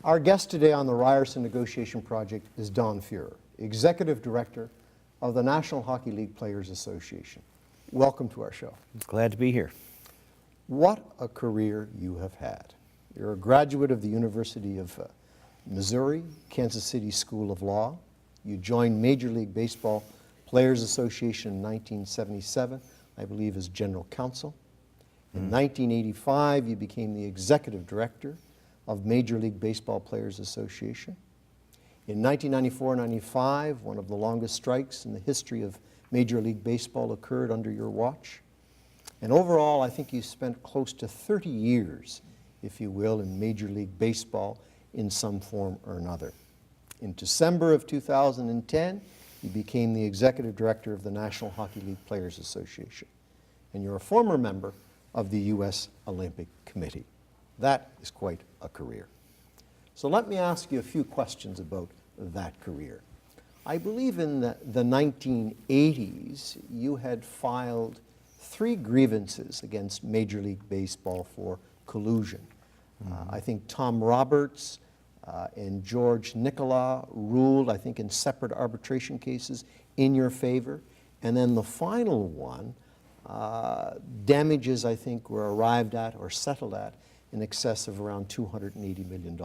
Our guest today on the Ryerson Negotiation Project is Don Fehr, Executive Director of the National Hockey League Players Association. Welcome to our show. Glad to be here. What a career you have had. You're a graduate of the University of Missouri, Kansas City School of Law. You joined Major League Baseball Players Association in 1977, I believe as General Counsel. In 1985, you became the Executive Director of Major League Baseball Players Association. In 1994-95, one of the longest strikes in the history of Major League Baseball occurred under your watch. And overall, I think you spent close to 30 years, if you will, in Major League Baseball in some form or another. In December of 2010, you became the Executive Director of the National Hockey League Players Association. And you're a former member of the U.S. Olympic Committee. That is quite a career. So let me ask you a few questions about that career. I believe in the 1980s, you had filed 3 grievances against Major League Baseball for collusion. I think Tom Roberts and George Nicola ruled, I think, in separate arbitration cases in your favor. And then the final one, damages, I think, were arrived at or settled at in excess of around $280 million.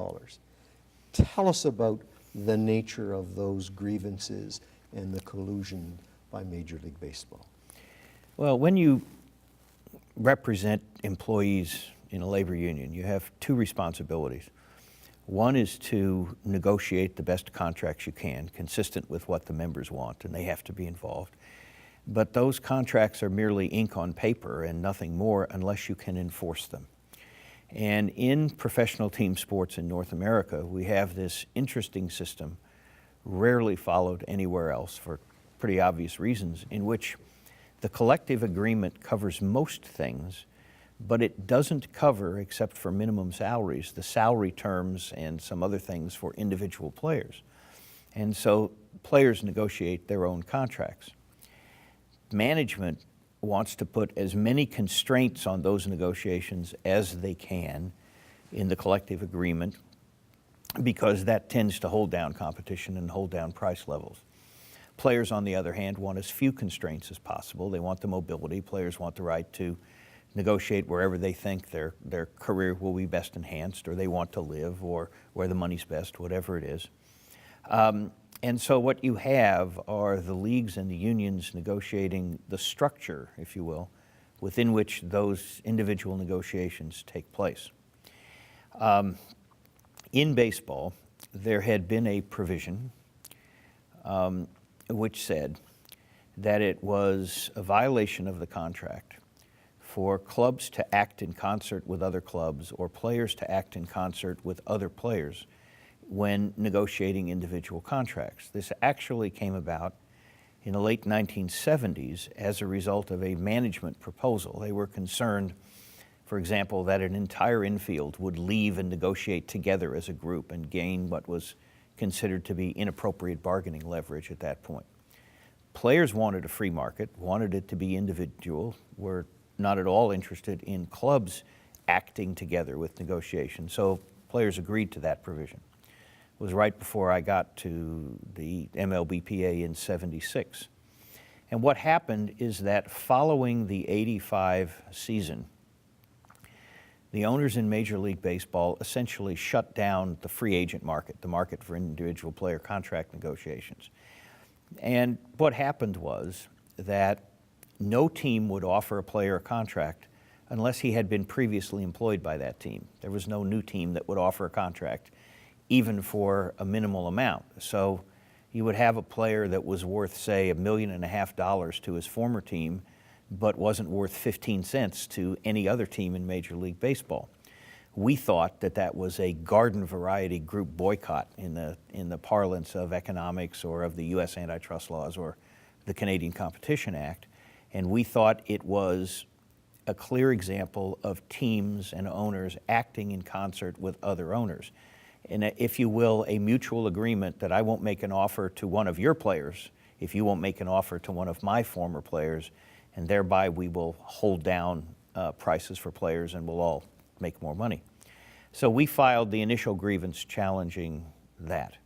Tell us about the nature of those grievances and the collusion by Major League Baseball. Well, when you represent employees in a labor union, you have 2 responsibilities. One is to negotiate the best contracts you can, consistent with what the members want, and they have to be involved. But those contracts are merely ink on paper and nothing more unless you can enforce them. And in professional team sports in North America, we have this interesting system, rarely followed anywhere else for pretty obvious reasons, in which the collective agreement covers most things, but it doesn't cover, except for minimum salaries, the salary terms and some other things for individual players. And so players negotiate their own contracts. Management wants to put as many constraints on those negotiations as they can in the collective agreement, because that tends to hold down competition and hold down price levels. Players, on the other hand, want as few constraints as possible. They want the mobility. Players want the right to negotiate wherever they think their career will be best enhanced, or they want to live, or where the money's best, whatever it is. And so what you have are the leagues and the unions negotiating the structure, if you will, within which those individual negotiations take place. In baseball, there had been a provision which said that it was a violation of the contract for clubs to act in concert with other clubs, or players to act in concert with other players when negotiating individual contracts. This actually came about in the late 1970s as a result of a management proposal. They were concerned, for example, that an entire infield would leave and negotiate together as a group and gain what was considered to be inappropriate bargaining leverage at that point. Players wanted a free market, wanted it to be individual, were not at all interested in clubs acting together with negotiation. So players agreed to that provision. It was right before I got to the MLBPA in '76. And what happened is that following the '85 season, the owners in Major League Baseball essentially shut down the free agent market, the market for individual player contract negotiations. And what happened was that no team would offer a player a contract unless he had been previously employed by that team. There was no new team that would offer a contract even for a minimal amount. So you would have a player that was worth, say, $1.5 million to his former team, but wasn't worth 15 cents to any other team in Major League Baseball. We thought that that was a garden variety group boycott in the parlance of economics or of the U.S. antitrust laws or the Canadian Competition Act, and we thought it was a clear example of teams and owners acting in concert with other owners. And if you will, a mutual agreement that I won't make an offer to one of your players if you won't make an offer to one of my former players, and thereby we will hold down prices for players and we'll all make more money. So we filed the initial grievance challenging that.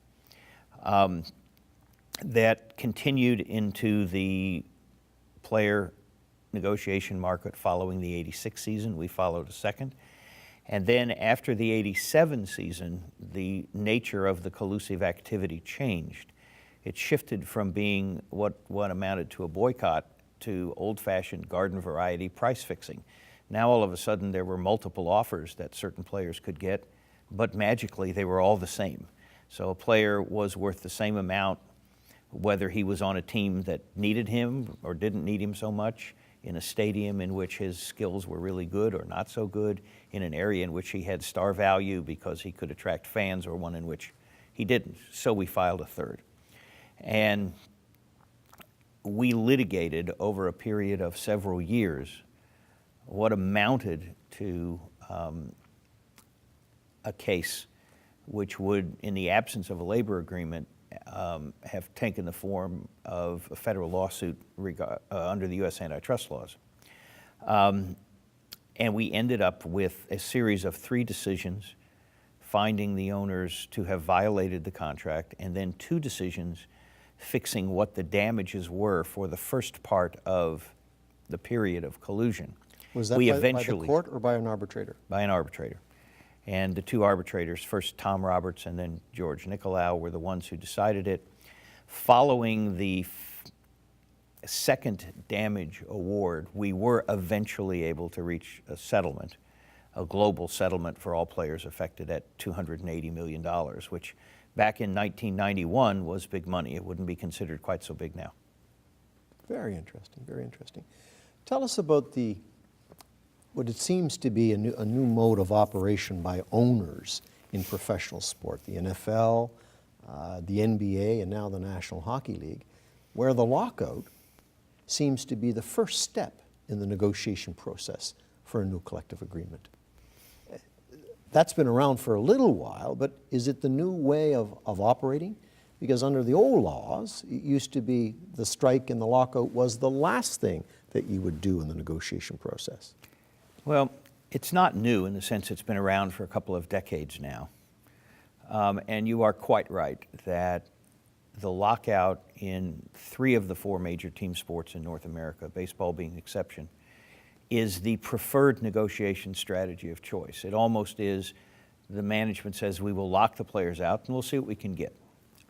That continued into the player negotiation market following the 86 season. We followed a second. And then after the 87 season, the nature of the collusive activity changed. It shifted from being what amounted to a boycott to old-fashioned garden variety price fixing. Now all of a sudden there were multiple offers that certain players could get, but magically they were all the same. So a player was worth the same amount whether he was on a team that needed him or didn't need him so much, in a stadium in which his skills were really good or not so good, in an area in which he had star value because he could attract fans, or one in which he didn't. So we filed a third. And we litigated over a period of several years what amounted to a case which would, in the absence of a labor agreement, have taken the form of a federal lawsuit under the U.S. antitrust laws. And we ended up with a series of 3 decisions finding the owners to have violated the contract, and then 2 decisions fixing what the damages were for the first part of the period of collusion. Was that by the court or by an arbitrator? By an arbitrator. And the 2 arbitrators, first Tom Roberts and then George Nicolau, were the ones who decided it. Following the second damage award, we were eventually able to reach a settlement, a global settlement for all players affected at $280 million, which back in 1991 was big money. It wouldn't be considered quite so big now. Very interesting, very interesting. Tell us about what it seems to be a new mode of operation by owners in professional sport, the NFL, the NBA, and now the National Hockey League, where the lockout seems to be the first step in the negotiation process for a new collective agreement. That's been around for a little while, but is it the new way of operating? Because under the old laws, it used to be the strike and the lockout was the last thing that you would do in the negotiation process. Well, it's not new in the sense it's been around for a couple of decades now. And you are quite right that the lockout in 3 of the 4 major team sports in North America, baseball being the exception, is the preferred negotiation strategy of choice. It almost is, the management says, we will lock the players out and we'll see what we can get.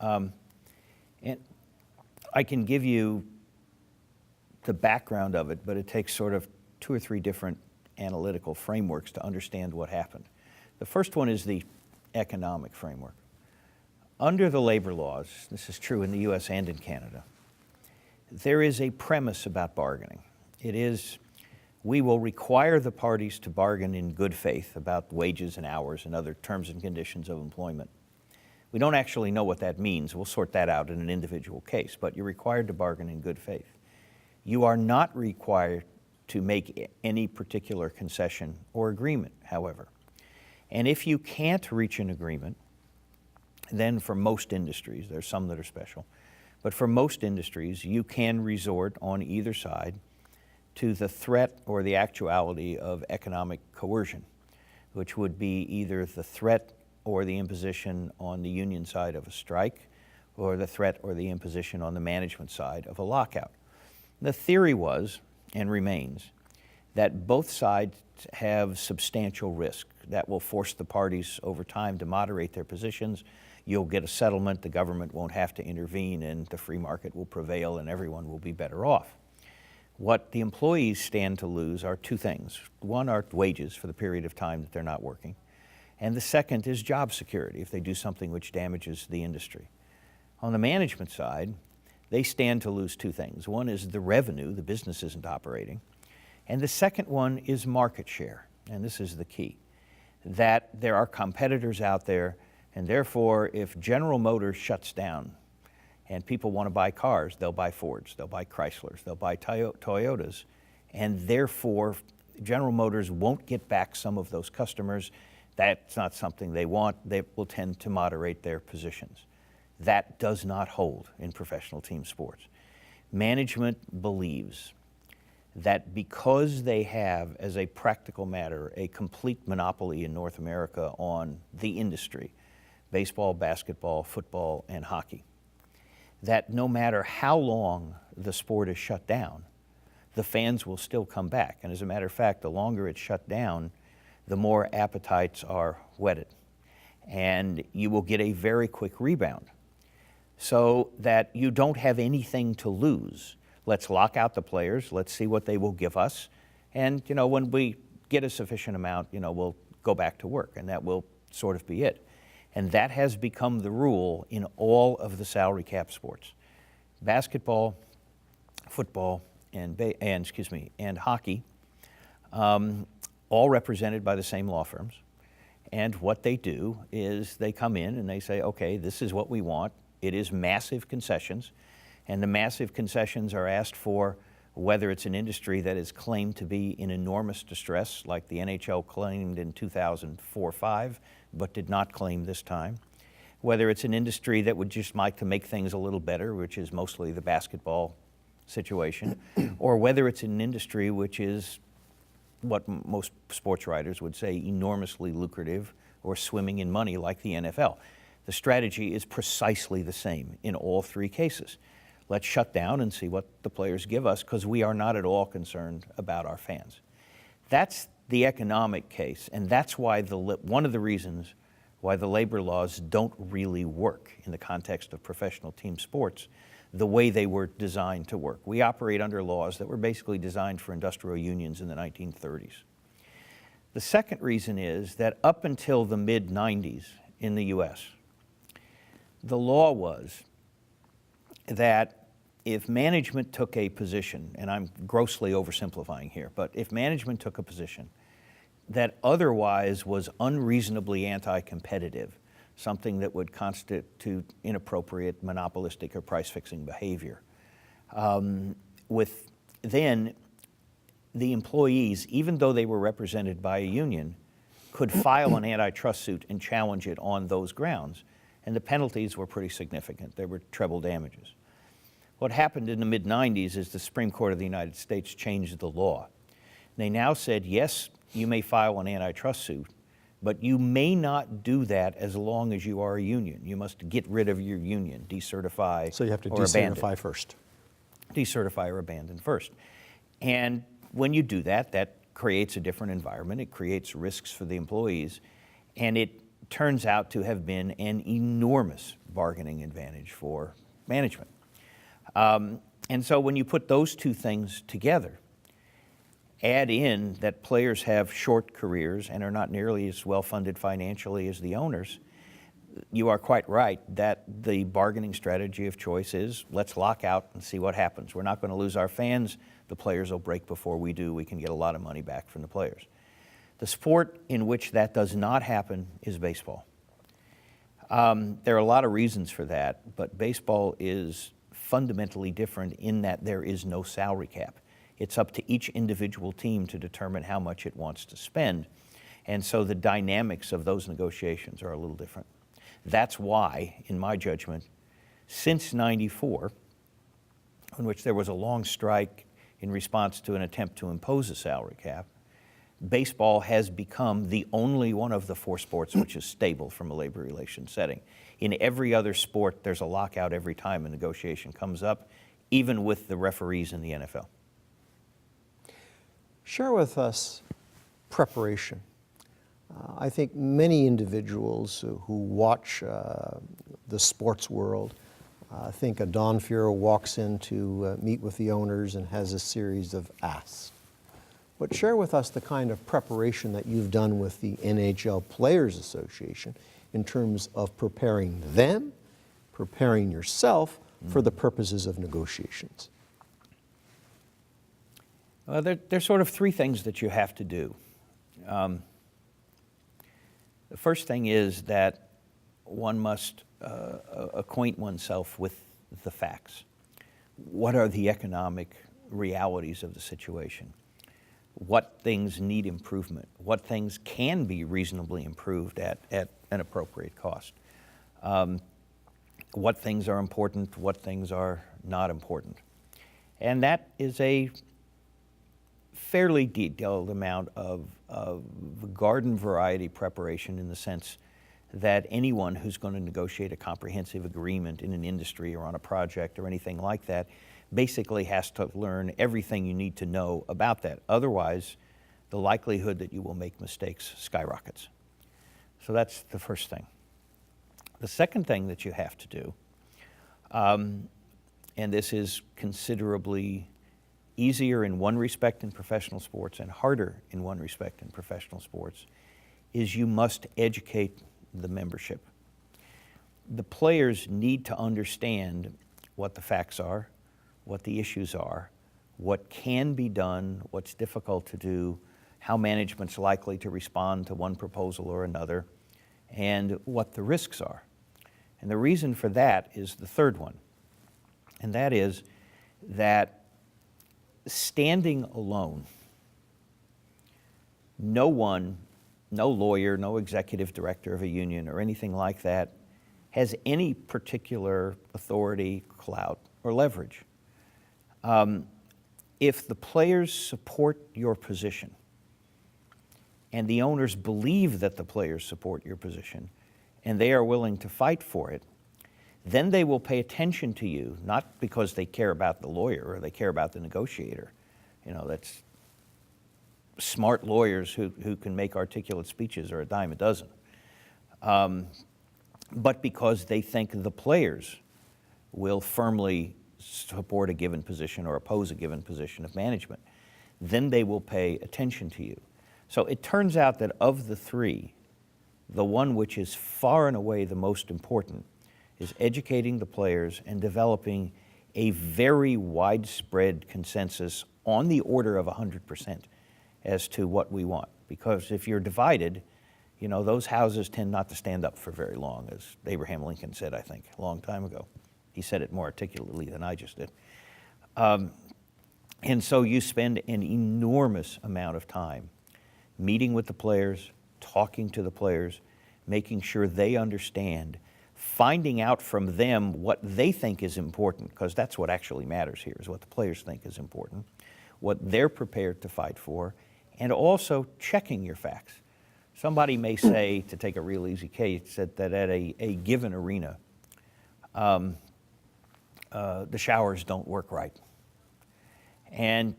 And I can give you the background of it, but it takes sort of 2 or 3 different analytical frameworks to understand what happened. The first one is the economic framework. Under the labor laws, this is true in the US and in Canada, there is a premise about bargaining. It is, we will require the parties to bargain in good faith about wages and hours and other terms and conditions of employment. We don't actually know what that means. We'll sort that out in an individual case, but you're required to bargain in good faith. You are not required to make any particular concession or agreement, however. And if you can't reach an agreement, then for most industries, there's some that are special, but for most industries, you can resort on either side to the threat or the actuality of economic coercion, which would be either the threat or the imposition on the union side of a strike, or the threat or the imposition on the management side of a lockout. The theory was, and remains, that both sides have substantial risk that will force the parties over time to moderate their positions. You'll get a settlement, the government won't have to intervene, and the free market will prevail and everyone will be better off. What the employees stand to lose are 2 things. One are wages for the period of time that they're not working, and the second is job security if they do something which damages the industry. On the management side, they stand to lose 2 things. One is the revenue, the business isn't operating, and the second one is market share, and this is the key, that there are competitors out there, and therefore if General Motors shuts down and people want to buy cars, they'll buy Fords, they'll buy Chryslers, they'll buy Toyotas, and therefore General Motors won't get back some of those customers. That's not something they want. They will tend to moderate their positions. That does not hold in professional team sports. Management believes that because they have, as a practical matter, a complete monopoly in North America on the industry, baseball, basketball, football, and hockey, that no matter how long the sport is shut down, the fans will still come back. And as a matter of fact, the longer it's shut down, the more appetites are whetted. And you will get a very quick rebound, so that you don't have anything to lose. Let's lock out the players, let's see what they will give us, and when we get a sufficient amount, we'll go back to work, and that will sort of be it. And that has become the rule in all of the salary cap sports. Basketball, football, and hockey, all represented by the same law firms. And what they do is they come in and they say, okay, this is what we want. It is massive concessions, and the massive concessions are asked for whether it's an industry that is claimed to be in enormous distress, like the NHL claimed in 2004-05, but did not claim this time. Whether it's an industry that would just like to make things a little better, which is mostly the basketball situation, or whether it's an industry which is what most sports writers would say enormously lucrative or swimming in money like the NFL. The strategy is precisely the same in all three cases. Let's shut down and see what the players give us, because we are not at all concerned about our fans. That's the economic case, and that's why one of the reasons why the labor laws don't really work in the context of professional team sports the way they were designed to work. We operate under laws that were basically designed for industrial unions in the 1930s. The second reason is that up until the mid-90s in the US, the law was that if management took a position, and I'm grossly oversimplifying here, but if management took a position that otherwise was unreasonably anti-competitive, something that would constitute inappropriate, monopolistic, or price-fixing behavior, then the employees, even though they were represented by a union, could file an antitrust suit and challenge it on those grounds. And the penalties were pretty significant. There were treble damages. What happened in the mid-90s is the Supreme Court of the United States changed the law. They now said, yes, you may file an antitrust suit, but you may not do that as long as you are a union. You must get rid of your union, decertify. So you have to or decertify abandon. first. Decertify or abandon first. And when you do that, that creates a different environment. It creates risks for the employees, and it turns out to have been an enormous bargaining advantage for management. And so when you put those two things together, add in that players have short careers and are not nearly as well funded financially as the owners, you are quite right that the bargaining strategy of choice is, let's lock out and see what happens. We're not going to lose our fans. The players will break before we do. We can get a lot of money back from the players. The sport in which that does not happen is baseball. There are a lot of reasons for that, but baseball is fundamentally different in that there is no salary cap. It's up to each individual team to determine how much it wants to spend, and so the dynamics of those negotiations are a little different. That's why, in my judgment, since '94, in which there was a long strike in response to an attempt to impose a salary cap, baseball has become the only one of the four sports which is stable from a labor relations setting. In every other sport, there's a lockout every time a negotiation comes up, even with the referees in the NFL. Share with us preparation. I think many individuals who watch the sports world think a Don Fehr walks in to meet with the owners and has a series of asks. But share with us the kind of preparation that you've done with the NHL Players Association in terms of preparing them, preparing yourself for the purposes of negotiations. There's sort of three things that you have to do. The first thing is that one must acquaint oneself with the facts. What are the economic realities of the situation? What things need improvement? What things can be reasonably improved at an appropriate cost? What things are important? What things are not important? And that is a fairly detailed amount of garden variety preparation, in the sense that anyone who's going to negotiate a comprehensive agreement in an industry or on a project or anything like that basically has to learn everything you need to know about that. Otherwise, the likelihood that you will make mistakes skyrockets. So that's the first thing. The second thing that you have to do, and this is considerably easier in one respect in professional sports and harder in one respect in professional sports, is you must educate the membership. The players need to understand what the facts are, what the issues are, what can be done, what's difficult to do, how management's likely to respond to one proposal or another, and what the risks are. And the reason for that is the third one, and that is that standing alone, no one, no lawyer, no executive director of a union or anything like that has any particular authority, clout, or leverage. If the players support your position and the owners believe that the players support your position and they are willing to fight for it, then they will pay attention to you, not because they care about the lawyer or they care about the negotiator. You know, that's smart lawyers who can make articulate speeches are a dime a dozen. But because they think the players will firmly support a given position or oppose a given position of management, then they will pay attention to you. So it turns out that of the three, the one which is far and away the most important is educating the players and developing a very widespread consensus on the order of 100% as to what we want. Because if you're divided, you know, those houses tend not to stand up for very long, as Abraham Lincoln said, I think, a long time ago. He said it more articulately than I just did. And so you spend an enormous amount of time meeting with the players, talking to the players, making sure they understand, finding out from them what they think is important, because that's what actually matters here, is what the players think is important, what they're prepared to fight for, and also checking your facts. Somebody may say, to take a real easy case, that at a given arena, the showers don't work right. And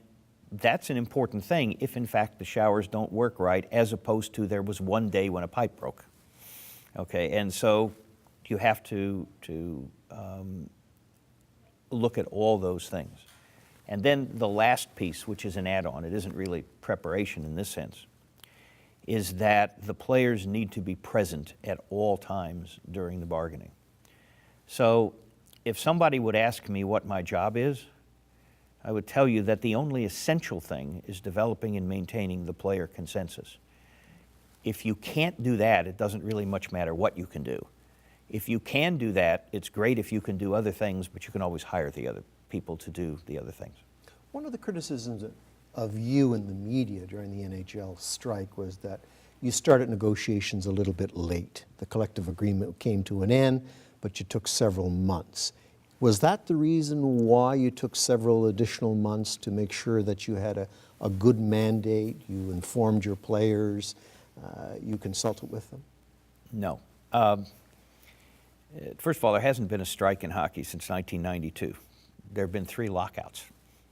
that's an important thing if, in fact, the showers don't work right, as opposed to there was one day when a pipe broke. Okay, and so you have to look at all those things. And then the last piece, which is an add-on, it isn't really preparation in this sense, is that the players need to be present at all times during the bargaining. So if somebody would ask me what my job is, I would tell you that the only essential thing is developing and maintaining the player consensus. If you can't do that, it doesn't really much matter what you can do. If you can do that, it's great if you can do other things, but you can always hire the other people to do the other things. One of the criticisms of you in the media during the NHL strike was that you started negotiations a little bit late. The collective agreement came to an end, but you took several months. Was that the reason why you took several additional months to make sure that you had a good mandate, you informed your players, you consulted with them? No. First of all, there hasn't been a strike in hockey since 1992. There have been 3 lockouts,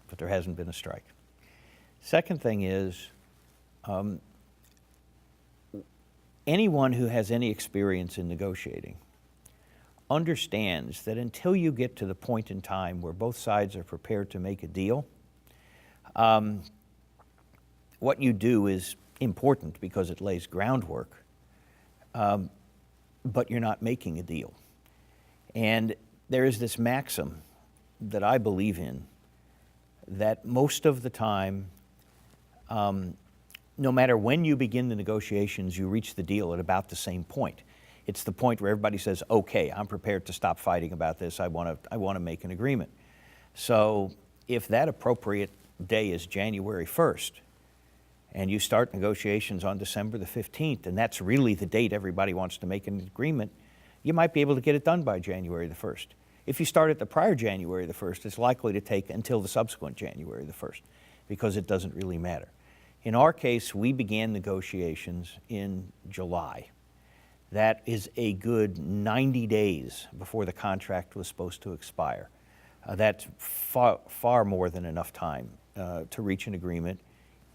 but there hasn't been a strike. Second thing is, anyone who has any experience in negotiating understands that until you get to the point in time where both sides are prepared to make a deal, what you do is important because it lays groundwork, but you're not making a deal. And there is this maxim that I believe in, that most of the time, no matter when you begin the negotiations, you reach the deal at about the same point. It's the point where everybody says, okay, I'm prepared to stop fighting about this. I want to make an agreement. So if that appropriate day is January 1st, and you start negotiations on December the 15th, and that's really the date everybody wants to make an agreement, you might be able to get it done by January the 1st. If you start at the prior January the 1st, it's likely to take until the subsequent January the 1st, because it doesn't really matter. In our case, we began negotiations in July. That is a good 90 days before the contract was supposed to expire. That's far more than enough time to reach an agreement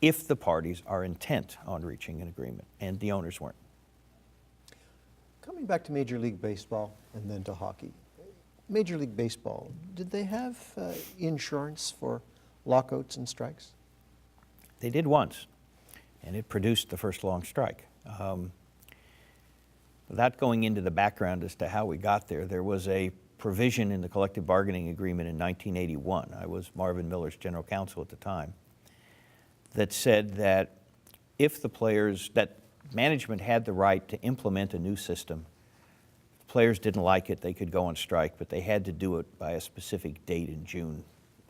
if the parties are intent on reaching an agreement, and the owners weren't. Coming back to Major League Baseball and then to hockey. Major League Baseball, did they have insurance for lockouts and strikes? They did once, and it produced the first long strike. Without going into the background as to how we got there, there was a provision in the collective bargaining agreement in 1981. I was Marvin Miller's general counsel at the time, that said that if the players, that management had the right to implement a new system, if the players didn't like it, they could go on strike, but they had to do it by a specific date in June,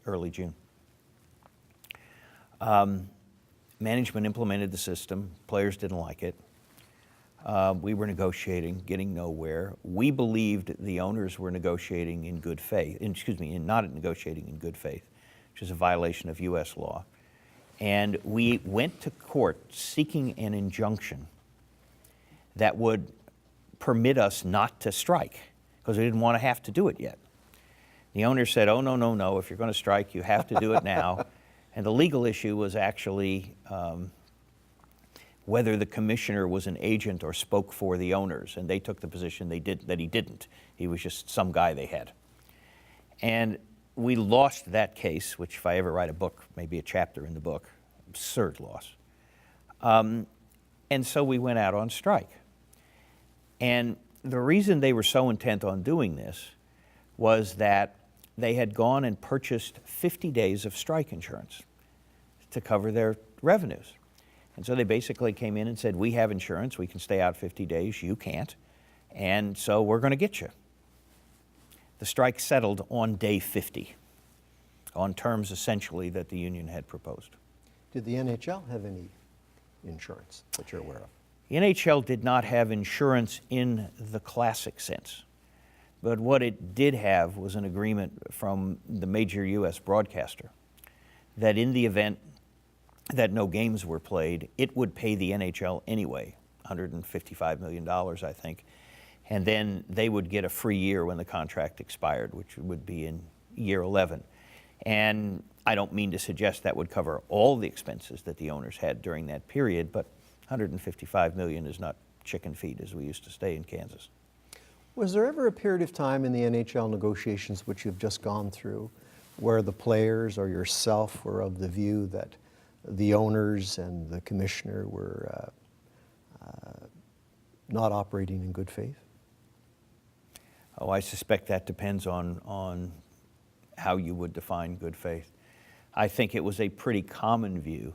early June. Management implemented the system, players didn't like it. We were negotiating, getting nowhere. We believed the owners were negotiating in good faith, not negotiating in good faith, which is a violation of U.S. law. And we went to court seeking an injunction that would permit us not to strike, because we didn't want to have to do it yet. The owner said, oh, no, no, no, if you're going to strike, you have to do it now. And the legal issue was actually whether the commissioner was an agent or spoke for the owners, and they took the position that he didn't. He was just some guy they had. And we lost that case, which if I ever write a book, maybe a chapter in the book, absurd loss. And so we went out on strike. And the reason they were so intent on doing this was that they had gone and purchased 50 days of strike insurance to cover their revenues. And so they basically came in and said, we have insurance, we can stay out 50 days, you can't, and so we're going to get you. The strike settled on day 50, on terms essentially that the union had proposed. Did the NHL have any insurance that you're aware of? The NHL did not have insurance in the classic sense, but what it did have was an agreement from the major U.S. broadcaster that in the event that no games were played, it would pay the NHL anyway, $155 million, I think, and then they would get a free year when the contract expired, which would be in year 11. And I don't mean to suggest that would cover all the expenses that the owners had during that period, but $155 million is not chicken feed, as we used to say in Kansas. Was there ever a period of time in the NHL negotiations, which you've just gone through, where the players or yourself were of the view that the owners and the commissioner were not operating in good faith? Oh, I suspect that depends on how you would define good faith. I think it was a pretty common view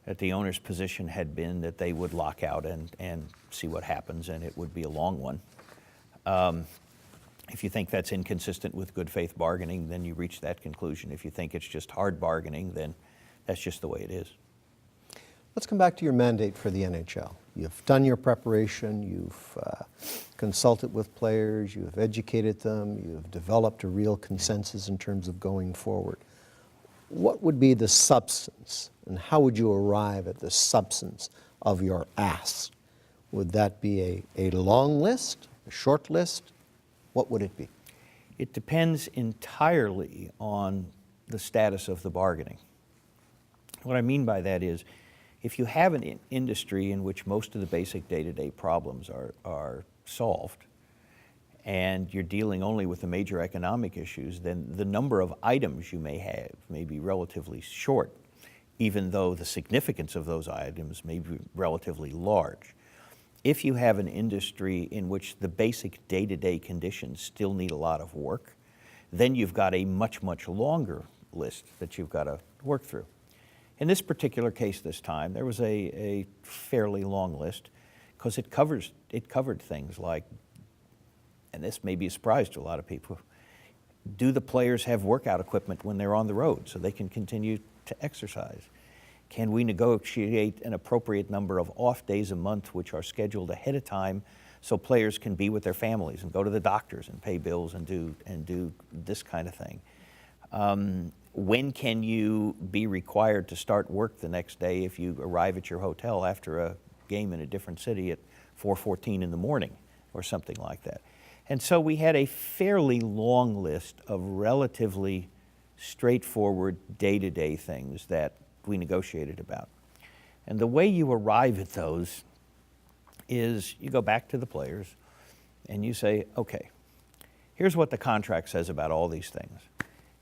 that the owner's position had been that they would lock out and see what happens, and it would be a long one. If you think that's inconsistent with good faith bargaining, then you reach that conclusion. If you think it's just hard bargaining, then that's just the way it is. Let's come back to your mandate for the NHL. You've done your preparation, you've consulted with players, you've educated them, you've developed a real consensus in terms of going forward. What would be the substance, and how would you arrive at the substance of your ask? Would that be a long list, a short list? What would it be? It depends entirely on the status of the bargaining. What I mean by that is, if you have an industry in which most of the basic day-to-day problems are solved, and you're dealing only with the major economic issues, then the number of items you may have may be relatively short, even though the significance of those items may be relatively large. If you have an industry in which the basic day-to-day conditions still need a lot of work, then you've got a much, much longer list that you've got to work through. In this particular case this time, there was a fairly long list because it covered things like, and this may be a surprise to a lot of people, do the players have workout equipment when they're on the road so they can continue to exercise? Can we negotiate an appropriate number of off days a month which are scheduled ahead of time so players can be with their families and go to the doctors and pay bills and do this kind of thing? When can you be required to start work the next day if you arrive at your hotel after a game in a different city at 4:14 in the morning or something like that? And so we had a fairly long list of relatively straightforward day-to-day things that we negotiated about. And the way you arrive at those is you go back to the players and you say, okay, here's what the contract says about all these things.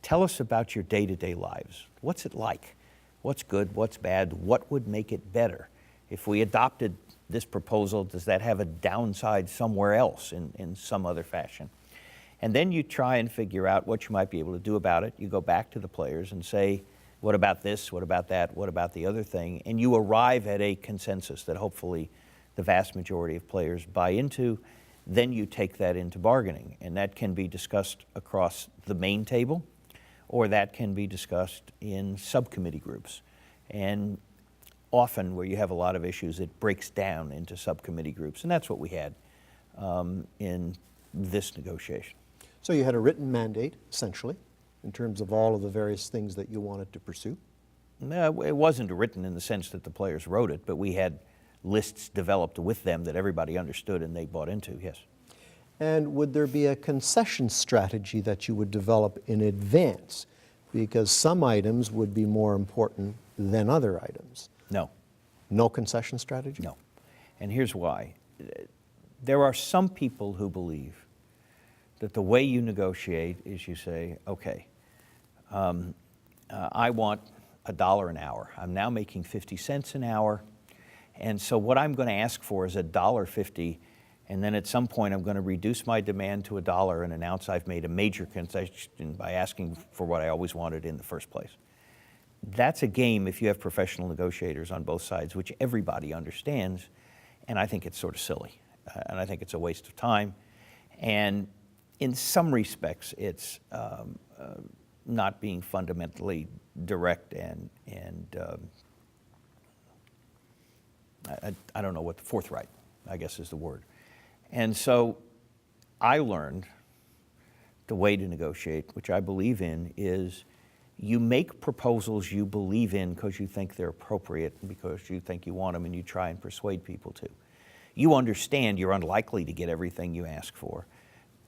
Tell us about your day-to-day lives. What's it like? What's good? What's bad? What would make it better? If we adopted this proposal, does that have a downside somewhere else in some other fashion? And then you try and figure out what you might be able to do about it. You go back to the players and say, what about this? What about that? What about the other thing? And you arrive at a consensus that hopefully the vast majority of players buy into. Then you take that into bargaining, and that can be discussed across the main table, or that can be discussed in subcommittee groups. And often where you have a lot of issues, it breaks down into subcommittee groups, and that's what we had in this negotiation. So you had a written mandate, essentially, in terms of all of the various things that you wanted to pursue? No, it wasn't written in the sense that the players wrote it, but we had lists developed with them that everybody understood and they bought into, yes. And would there be a concession strategy that you would develop in advance? Because some items would be more important than other items. No. No concession strategy? No. And here's why. There are some people who believe that the way you negotiate is you say, okay, I want $1 an hour. I'm now making 50 cents an hour. And so what I'm going to ask for is $1.50, and then at some point I'm going to reduce my demand to $1 and announce I've made a major concession by asking for what I always wanted in the first place. That's a game if you have professional negotiators on both sides, which everybody understands, and I think it's sort of silly, and I think it's a waste of time. And in some respects, it's not being fundamentally direct and I don't know what the forthright, I guess is the word. And so I learned the way to negotiate, which I believe in, is you make proposals you believe in because you think they're appropriate and because you think you want them, and you try and persuade people to. You understand you're unlikely to get everything you ask for,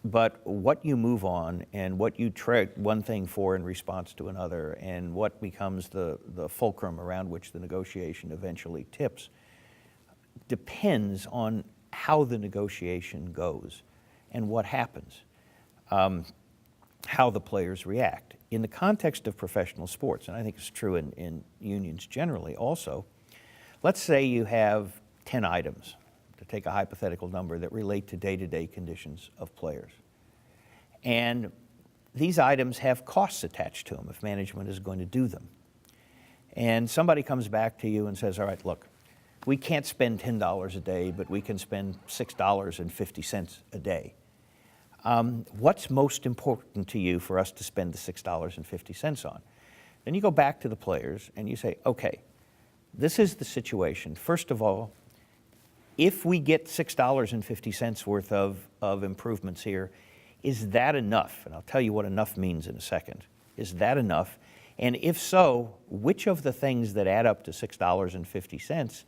but what you move on and what you trade one thing for in response to another, and what becomes the fulcrum around which the negotiation eventually tips, depends on how the negotiation goes and what happens, how the players react. In the context of professional sports, and I think it's true in unions generally also, let's say you have 10 items, to take a hypothetical number, that relate to day-to-day conditions of players. And these items have costs attached to them if management is going to do them. And somebody comes back to you and says, all right, look, we can't spend $10 a day, but we can spend $6.50 a day. What's most important to you for us to spend the $6.50 on? Then you go back to the players and you say, okay, this is the situation. First of all, if we get $6.50 worth of improvements here, is that enough? And I'll tell you what enough means in a second. Is that enough? And if so, which of the things that add up to $6.50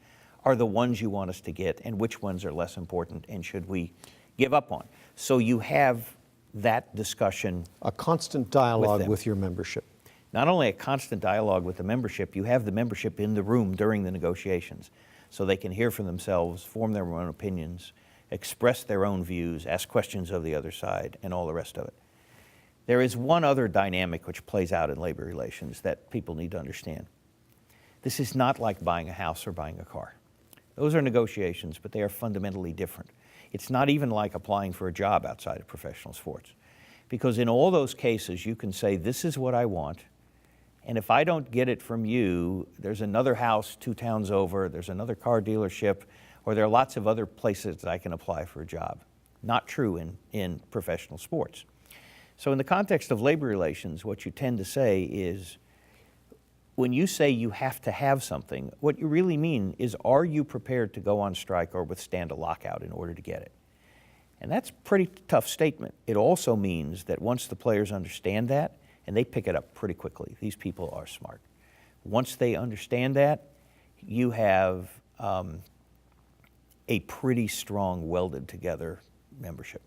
are the ones you want us to get, and which ones are less important and should we give up on? So you have that discussion. A constant dialogue with your membership. Not only a constant dialogue with the membership, you have the membership in the room during the negotiations so they can hear for themselves, form their own opinions, express their own views, ask questions of the other side, and all the rest of it. There is one other dynamic which plays out in labor relations that people need to understand. This is not like buying a house or buying a car. Those are negotiations, but they are fundamentally different. It's not even like applying for a job outside of professional sports. Because in all those cases, you can say, this is what I want, and if I don't get it from you, there's another house 2 towns over, there's another car dealership, or there are lots of other places that I can apply for a job. Not true in professional sports. So in the context of labor relations, what you tend to say is, when you say you have to have something, what you really mean is, are you prepared to go on strike or withstand a lockout in order to get it? And that's a pretty tough statement. It also means that once the players understand that and they pick it up pretty quickly. These people are smart. Once they understand that, you have a pretty strong, welded together membership.